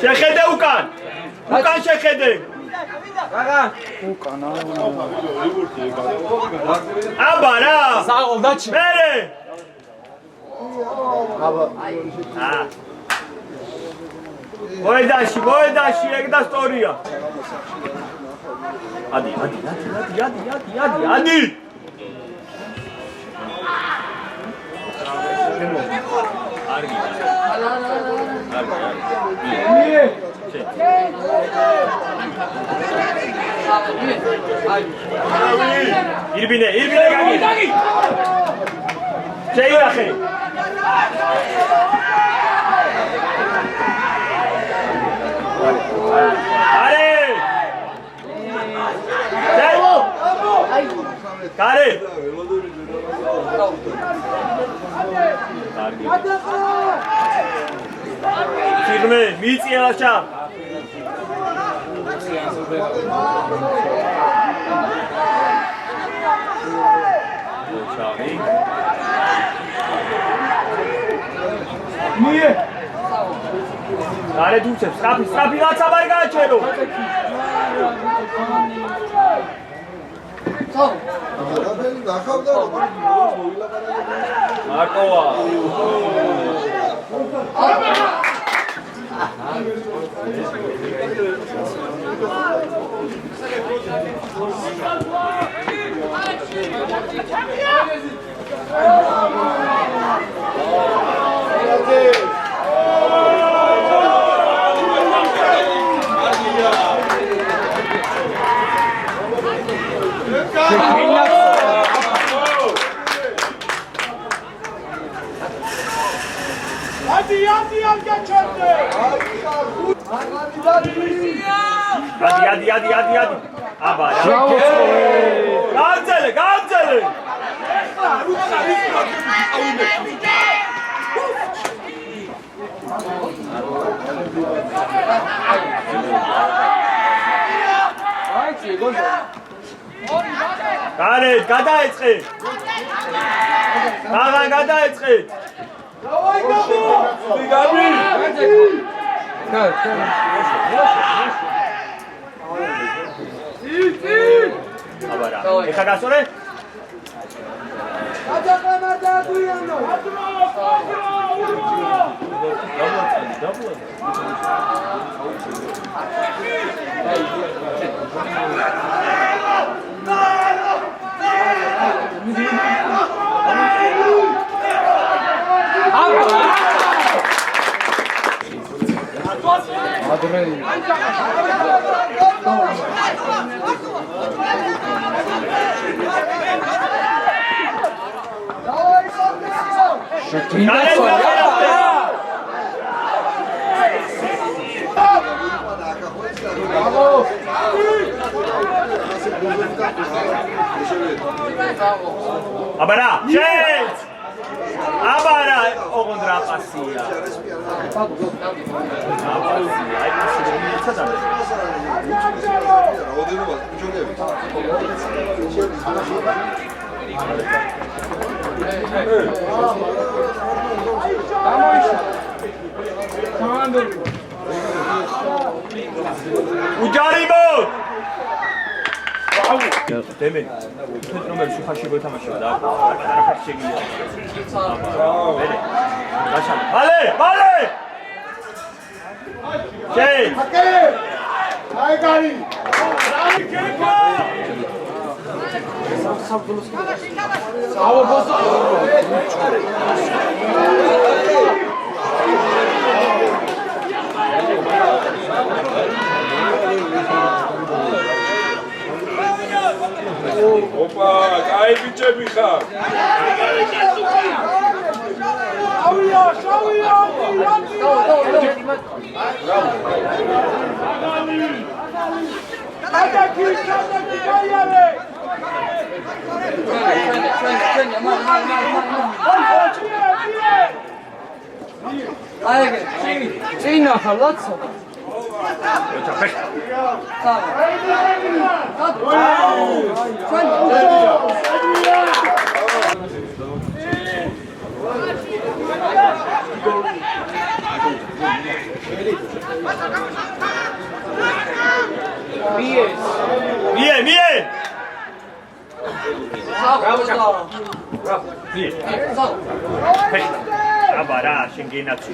შეხედე უკან შეხედე აბა რა მერე მოედაში ეგ და სტორია ადი ირბინე გაგი შეინახე არე კარე ფირმე მიწიელაშა მie კარე დუცებს სტრაფი რაცა ვარ გააჩერო მარტოა ადი აბა გაძელე კარე გადაეწყე აღარ გადაეწყე დავაი გაბი აბა რა ეხა გასწორე Abara, chance! Abara, ogon drapassia. Ujaribo! Demin, bütün numarası kaşı böyle tamaşıyor da. Arafat çekiyor. Böyle. Kaçalım. Vale! Şey. Hakem! Ay gari! Sağ ol boss. Opa, ay biçemi xar. Şaviya! წინა ხარ ლაცო. ოჩა ფეხ მიე აბა რა შენ გენაცი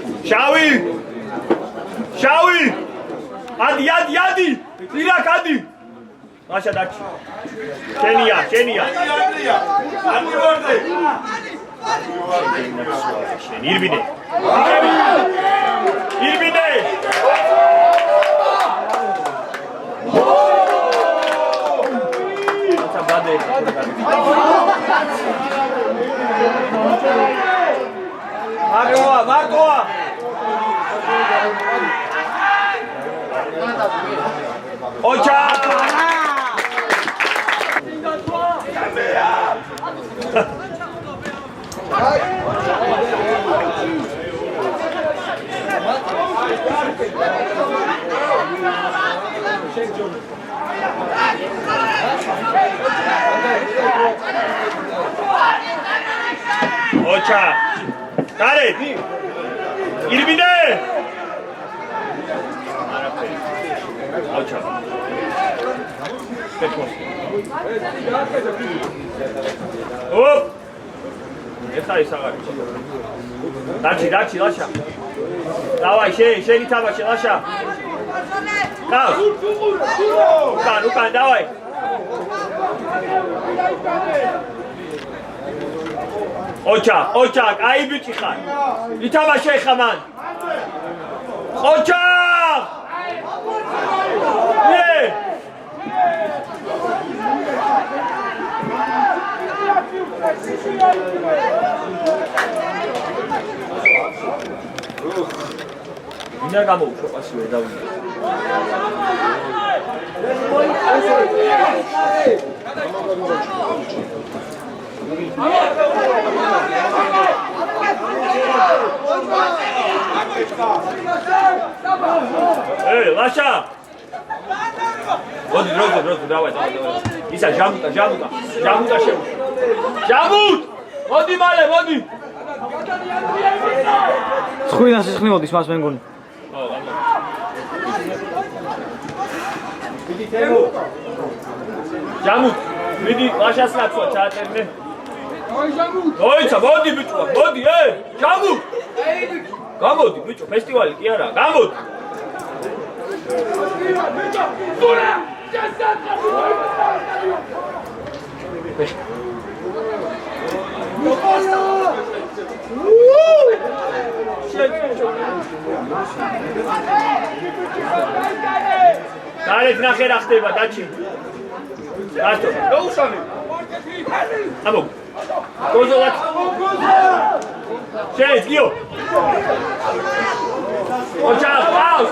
შავი ადი ირაკ ადი მაშა დაკი შენია ადი ვარდე შენ ირბინე ბადე მარკოა ოჩა ოჩა დარე ირბინე ოჩა ოპ ეხა ის აღარ დაჩი ლაშა დავაი შენი თამაში ლაშა დავს უკან დავაი ოჩა კაი ბიჭი ხარ ითამაშე ხა მან ოჩა მინდა გამოუშვო პასივე დავიდე ლაშა მოდი დროზე დავაი ისა ჟამუტა შეუ ჟამუტ მოდი მალე მოდი ხვინა სისხლი მოდის მას მე მგონი ჟამუტ მიდი ლაშას ნაცვა ჩაატერნე ოიცა მოდი ბიჭო მოდი ჟამუტ გამოდი ბიჭო ფესტივალი კი არა გამოდი გარეთ ნახე რა ხდება დაჩი გასტო დაუშავე ამო გოზოლად შეეც გიო ოჩა პაუზ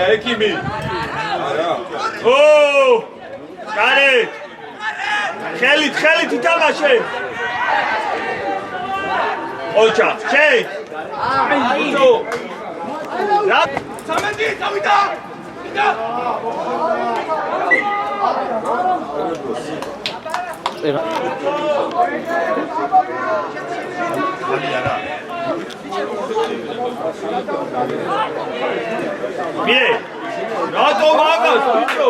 ეკიმი ო გარეთ ხელით ითამაშე ოჩა შეეც აიო რა სამენდი წავიდა მიე რატო მაგას ბიჭო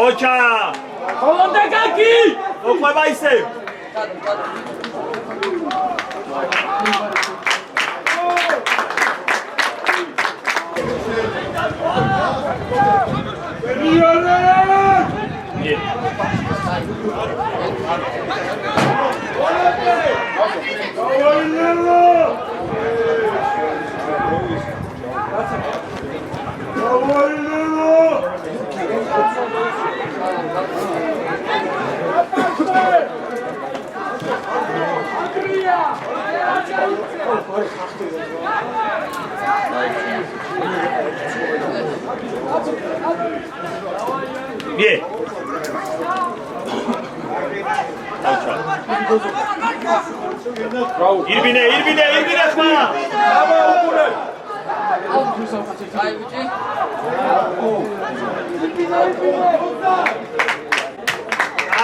ოჩა ოლანდაკაკი ოყვება ისე Yeah. İrbine xma.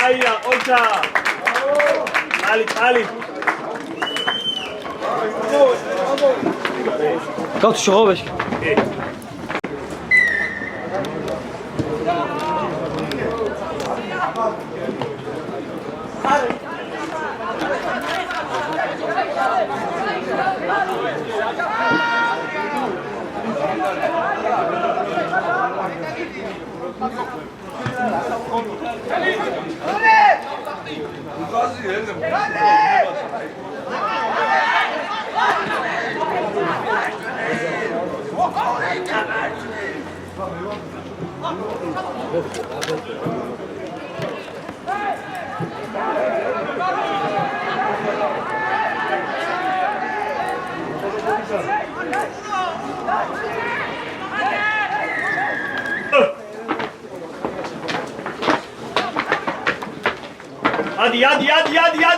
Ayya, ocha. Ali. Kaut šobeši.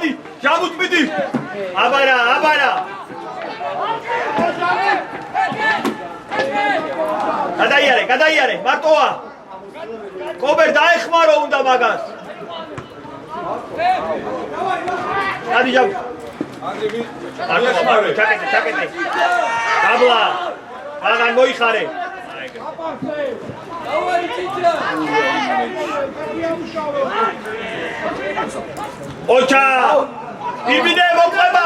Adi. Jamut midi. Abara. გადაიარე, მარტოა. კობერ დაეხმარო უნდა მაგას. ადი ჯამ. ჩაკეტე. დაბლა. მაგან მოიხარე. ოჩა. იბიდე მოყვება.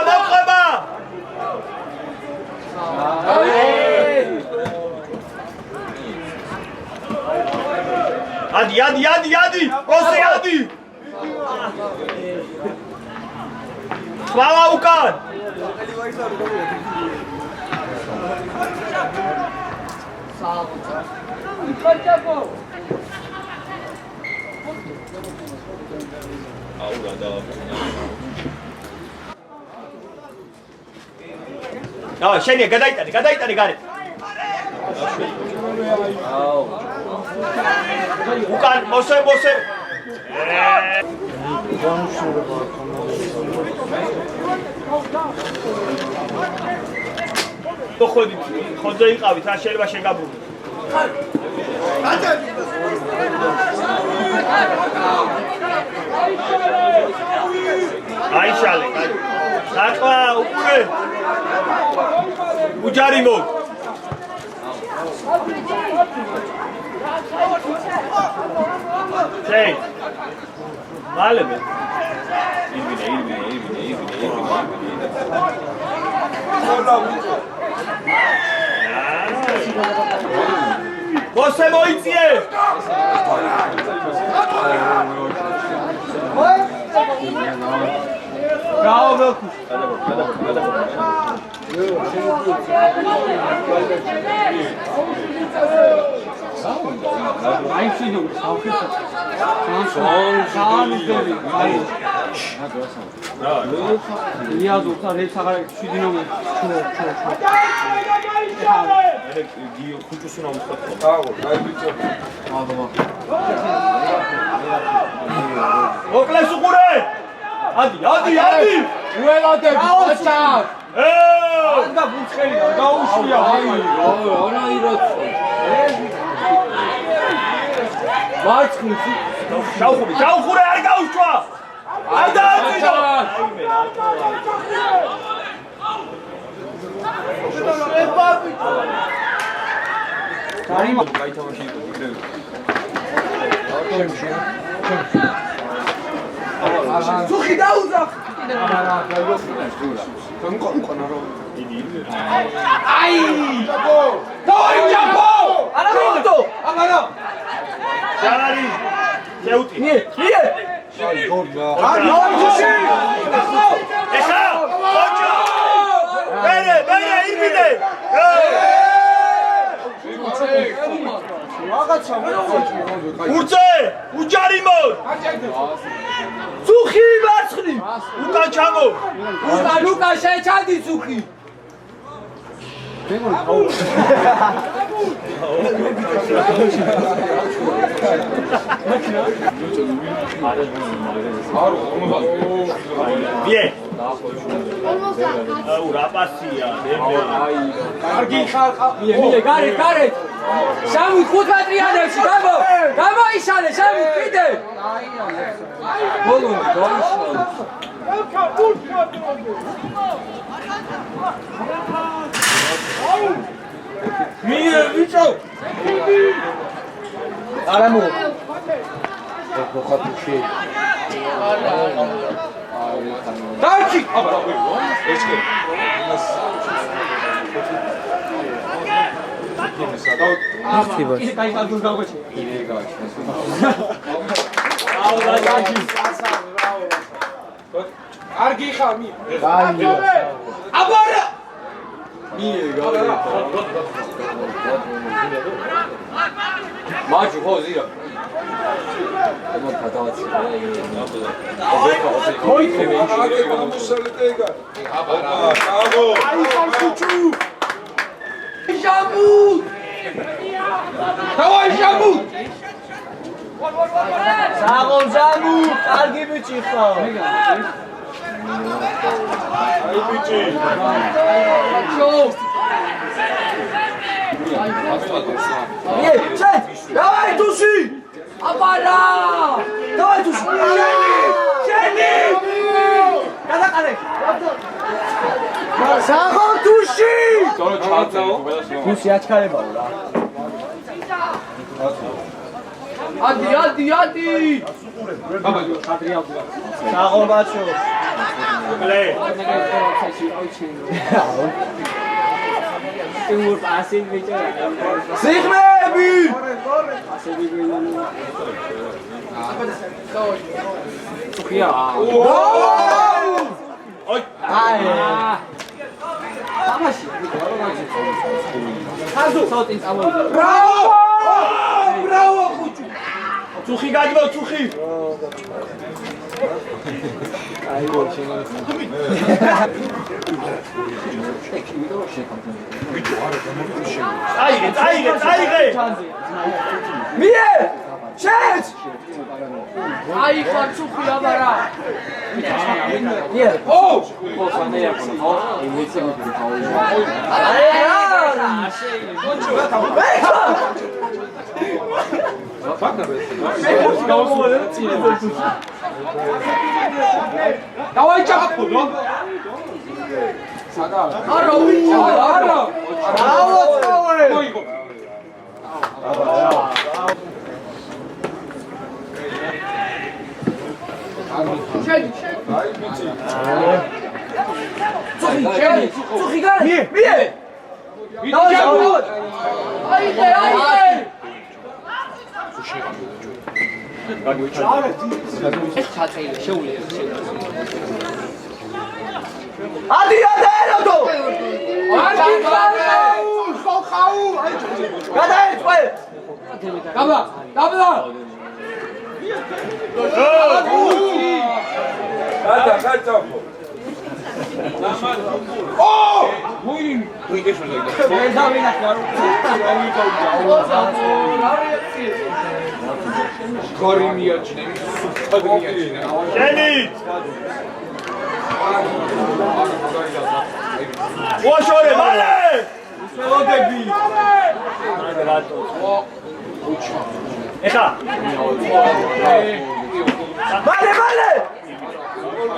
Adi. Rose adi. Svala ukan. შენია გადაიტანე გარეთ. უკან მოსე. ხოძე იყავით, რა შეიძლება შეგაბრუნოთ. აიშალე. საკვა უკურე. უჯარი მოდ. Hey. Malebe. İrbine. Você moiție. Bravo, Velkuş. Ay şimdi afiyet İyi olsa hep sakar şu dinamı Kutusuna Mustafa. Bravo, haybiço. Okles ukure. Hadi. უელოდები ოჩა ანდა ბუცხელი გაუშვია მარცხნივ შაუხური არ გაუშვა არ დააწინო კარიმა გაითამაში იქნებ სუხი დაუძახ აი დავარი ჯაპო არა მოვიდო აბარა ჯარი შეუტი ნიე ახლა ოჩა მინე ურწე უჯარიმო წუხი მარცხნი უკან ჩამო ლუკა შეჩადი წუხი ვიე აუ რა პასია კარგი ხარ მიდე გარეთ სამი 5 მეტრიანებში გამოიშალე სამი კიდე ბოლონი გამოიშალე მიდე ბიჭო არა მო დაჩი აბა ეჩკე ის კაიგალს გავაჩი კარგი ხარ მი აბარა მაჯი ხო ზია დავაი ჟამუ საღოლჟამუ კარგი ბიჭი ხარ აი ბიჭი ჩე დავაი დუში აბარა დავაი დუში შენი გადაყარე საღოლ დუში დუში აჩქარებაო რა ადი საღოლ ბაჩო ლე სიღმები ბრავო ხუჭუ წუხი გაჯბო წუხი წაიღე მie ჩეც აი ხარ წუხი აბარა ო давай чапу არა წუხი გარე მie ადი ელოდო გადაეწყვე გაბლა გაჭაფო ო გორი მიაჩნე სუფთად მიაჩნე შენი ვაშორე მალე მელოდები რატო ეხა მალე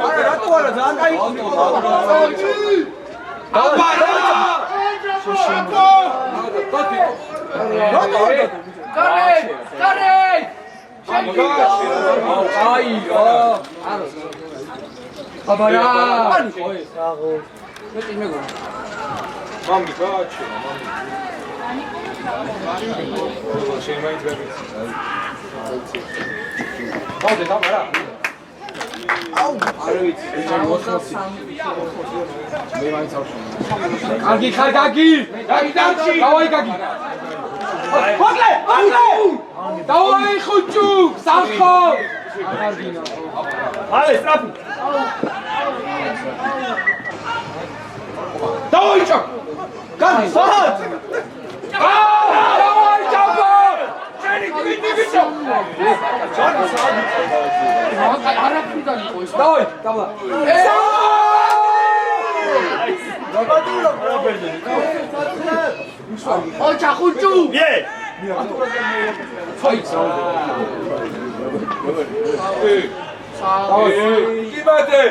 არა რატო არა ძალიან кайფი აბარა კარე აი აბარა მამი გააჩე შენ მაინც გაგიცი გავდე გამარა კარგი ხარ გაგი დარჩი დავაი გაგი მოკლე დავაი ხუჭუ სახო Ale, strafi! დავაი ჩა გაგი საჰად დავაი ჩაბო შენი გვიდი ბიჭო არაფრიდან იყო ეს დავაი დაბლა ოჩა ხუჭუ Ye! აი Kimate!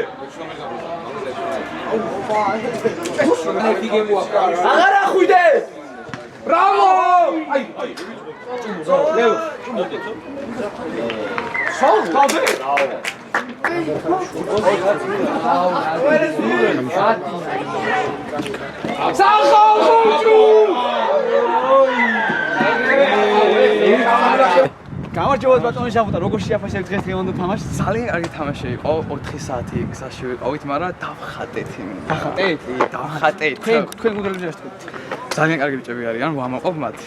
აღარა ხვიდე ბრავო აი ლევ სულ თავზე სახო ხუჭუ გამარჯობა ბატონო ჟაბუტა როგორ შეაფასებ დღეს დღევანდელ თამაშს ძალიან კარგი თამაში იყო 4 საათი გზაში ვიყავით მაგრამ დავხატეთ ახატეთ დავხატეთ თქვენ გუნდები ჯერთ ძალიან კარგი ბიჭები არიან ვამაყობ მათ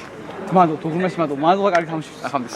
მადლობა თუღმეს მადლობა კარგი თამაში ახამდის